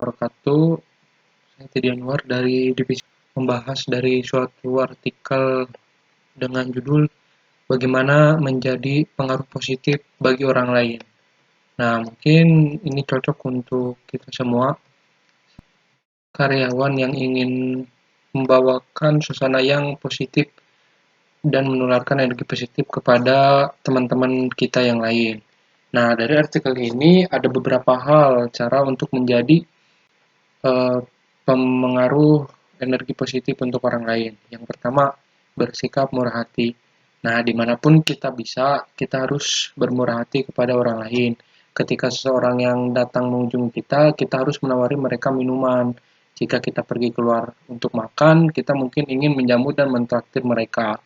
Wabarakatuh. Saya Teddy Anwar dari divisi membahas dari suatu artikel dengan judul Bagaimana Menjadi Pengaruh Positif Bagi Orang Lain. Nah, mungkin ini cocok untuk kita semua, karyawan yang ingin membawakan suasana yang positif dan menularkan energi positif kepada teman-teman kita yang lain. Nah, dari artikel ini ada beberapa hal cara untuk menjadi eh, pengaruh energi positif untuk orang lain. Yang pertama, bersikap murah hati. Nah, dimanapun kita bisa, kita harus bermurah hati kepada orang lain. Ketika seseorang yang datang mengunjungi kita, kita harus menawari mereka minuman. Jika kita pergi keluar untuk makan, kita mungkin ingin menjamu dan mentraktir mereka.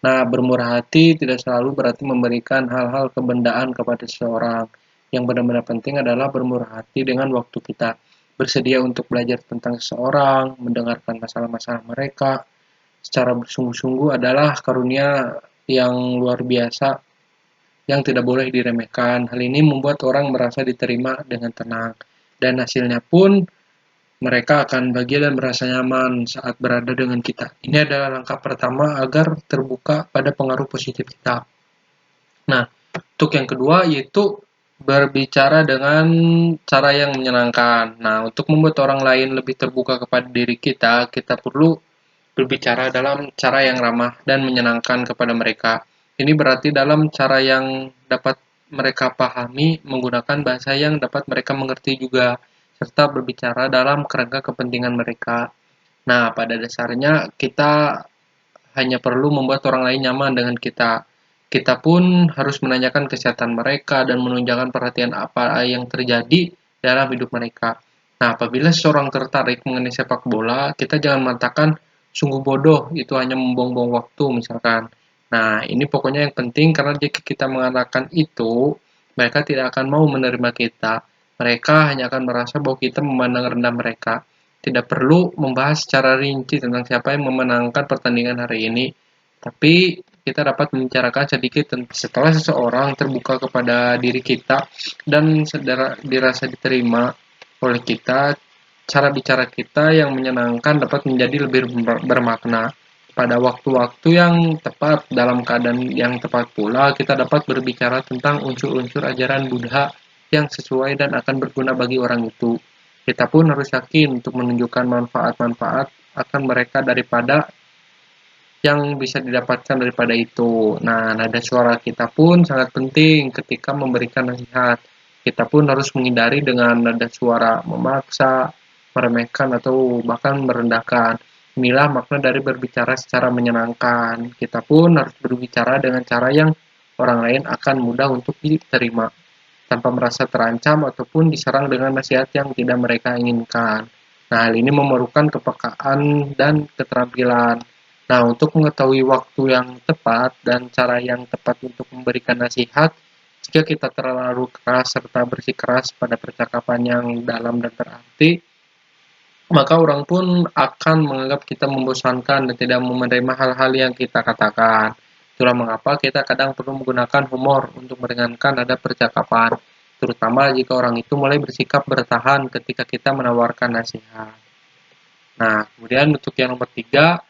Nah, bermurah hati tidak selalu berarti memberikan hal-hal kebendaan kepada seseorang. Yang benar-benar penting adalah bermurah hati dengan waktu kita, bersedia untuk belajar tentang seseorang, mendengarkan masalah-masalah mereka secara bersungguh-sungguh adalah karunia yang luar biasa yang tidak boleh diremehkan. Hal ini membuat orang merasa diterima dengan tenang, dan hasilnya pun mereka akan bahagia dan merasa nyaman saat berada dengan kita. Ini adalah langkah pertama agar terbuka pada pengaruh positif kita. Nah, untuk yang kedua yaitu berbicara dengan cara yang menyenangkan. Nah, untuk membuat orang lain lebih terbuka kepada diri kita, kita perlu berbicara dalam cara yang ramah dan menyenangkan kepada mereka. Ini berarti dalam cara yang dapat mereka pahami, menggunakan bahasa yang dapat mereka mengerti juga, serta berbicara dalam kerangka kepentingan mereka. Nah, pada dasarnya kita hanya perlu membuat orang lain nyaman dengan kita. Kita pun harus menanyakan kesehatan mereka dan menunjukkan perhatian apa yang terjadi dalam hidup mereka. Nah, apabila seseorang tertarik mengenai sepak bola, kita jangan mengatakan sungguh bodoh, itu hanya membuang-buang waktu misalkan. Nah, ini pokoknya yang penting karena jika kita mengatakan itu, mereka tidak akan mau menerima kita. Mereka hanya akan merasa bahwa kita memandang rendah mereka. Tidak perlu membahas secara rinci tentang siapa yang memenangkan pertandingan hari ini, tapi kita dapat membicarakan sedikit setelah seseorang terbuka kepada diri kita dan dirasa diterima oleh kita, cara bicara kita yang menyenangkan dapat menjadi lebih bermakna. Pada waktu-waktu yang tepat, dalam keadaan yang tepat pula, kita dapat berbicara tentang unsur-unsur ajaran Buddha yang sesuai dan akan berguna bagi orang itu. Kita pun harus yakin untuk menunjukkan manfaat-manfaat akan mereka daripada yang bisa didapatkan daripada itu. Nah, nada suara kita pun sangat penting ketika memberikan nasihat. Kita pun harus menghindari dengan nada suara memaksa, meremehkan, atau bahkan merendahkan. Inilah makna dari berbicara secara menyenangkan. Kita pun harus berbicara dengan cara yang orang lain akan mudah untuk diterima, tanpa merasa terancam ataupun diserang dengan nasihat yang tidak mereka inginkan. Nah, hal ini memerlukan kepekaan dan keterampilan. Nah, untuk mengetahui waktu yang tepat dan cara yang tepat untuk memberikan nasihat, jika kita terlalu keras serta bersikeras pada percakapan yang dalam dan berarti, maka orang pun akan menganggap kita membosankan dan tidak menerima hal-hal yang kita katakan. Itulah mengapa kita kadang perlu menggunakan humor untuk meringankan nada percakapan, terutama jika orang itu mulai bersikap bertahan ketika kita menawarkan nasihat. Nah, kemudian untuk yang nomor tiga,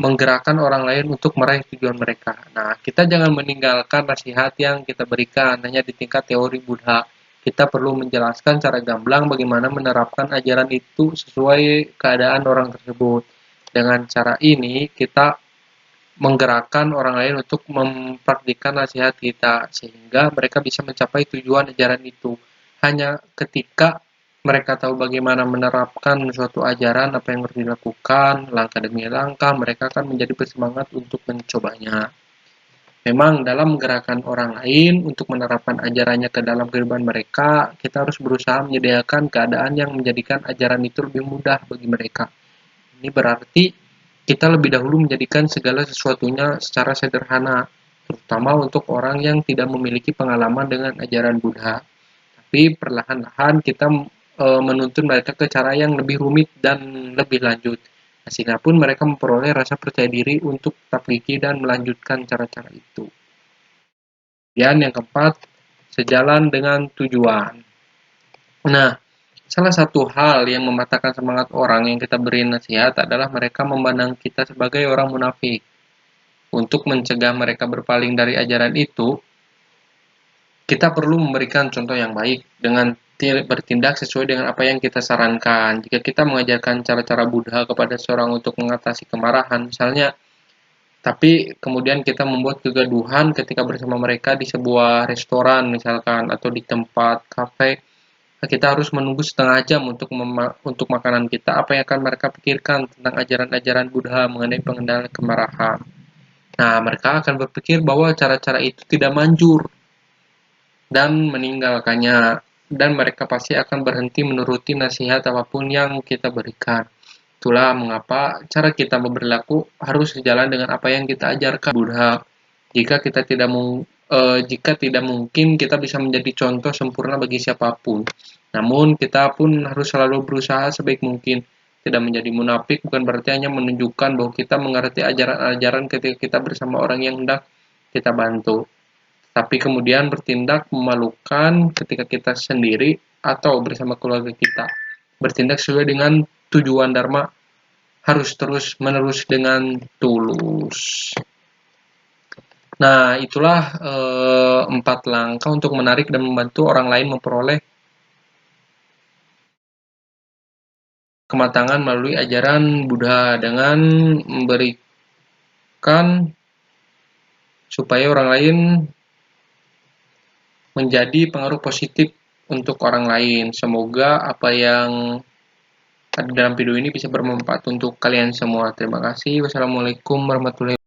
menggerakkan orang lain untuk meraih tujuan mereka. Nah, kita jangan meninggalkan nasihat yang kita berikan hanya di tingkat teori Buddha. Kita perlu menjelaskan cara gamblang bagaimana menerapkan ajaran itu sesuai keadaan orang tersebut. Dengan cara ini, kita menggerakkan orang lain untuk mempraktikkan nasihat kita, sehingga mereka bisa mencapai tujuan ajaran itu. Hanya ketika mereka tahu bagaimana menerapkan suatu ajaran, apa yang harus dilakukan, langkah demi langkah, mereka akan menjadi bersemangat untuk mencobanya. Memang dalam menggerakkan orang lain untuk menerapkan ajarannya ke dalam kehidupan mereka, kita harus berusaha menyediakan keadaan yang menjadikan ajaran itu lebih mudah bagi mereka. Ini berarti kita lebih dahulu menjadikan segala sesuatunya secara sederhana, terutama untuk orang yang tidak memiliki pengalaman dengan ajaran Buddha. Tapi perlahan-lahan kita menuntun mereka ke cara yang lebih rumit dan lebih lanjut. Sehingga pun mereka memperoleh rasa percaya diri untuk tetap gigih dan melanjutkan cara-cara itu. Dan yang keempat, sejalan dengan tujuan. Nah, Salah satu hal yang mematahkan semangat orang yang kita beri nasihat adalah mereka memandang kita sebagai orang munafik. Untuk mencegah mereka berpaling dari ajaran itu, kita perlu memberikan contoh yang baik dengan bertindak sesuai dengan apa yang kita sarankan. Jika kita mengajarkan cara-cara Buddha kepada seorang untuk mengatasi kemarahan, misalnya, tapi kemudian kita membuat kegaduhan ketika bersama mereka di sebuah restoran misalkan atau di tempat kafe, kita harus menunggu setengah jam untuk makanan kita. Apa yang akan mereka pikirkan tentang ajaran-ajaran Buddha mengenai pengendalian kemarahan? Nah, mereka akan berpikir bahwa cara-cara itu tidak manjur dan meninggalkannya, dan mereka pasti akan berhenti menuruti nasihat apapun yang kita berikan. Itulah mengapa cara kita berlaku harus sejalan dengan apa yang kita ajarkan Buddha. Jika tidak mungkin kita bisa menjadi contoh sempurna bagi siapapun. Namun kita pun harus selalu berusaha sebaik mungkin. Tidak menjadi munafik bukan berarti hanya menunjukkan bahwa kita mengerti ajaran-ajaran ketika kita bersama orang yang hendak kita bantu. Tapi kemudian bertindak memalukan ketika kita sendiri atau bersama keluarga kita. Bertindak sesuai dengan tujuan Dharma harus terus-menerus dengan tulus. Nah, itulah 4 langkah untuk menarik dan membantu orang lain memperoleh kematangan melalui ajaran Buddha dengan memberikan supaya orang lain menjadi pengaruh positif untuk orang lain. Semoga apa yang ada dalam video ini bisa bermanfaat untuk kalian semua. Terima kasih. Wassalamualaikum warahmatullahi wabarakatuh.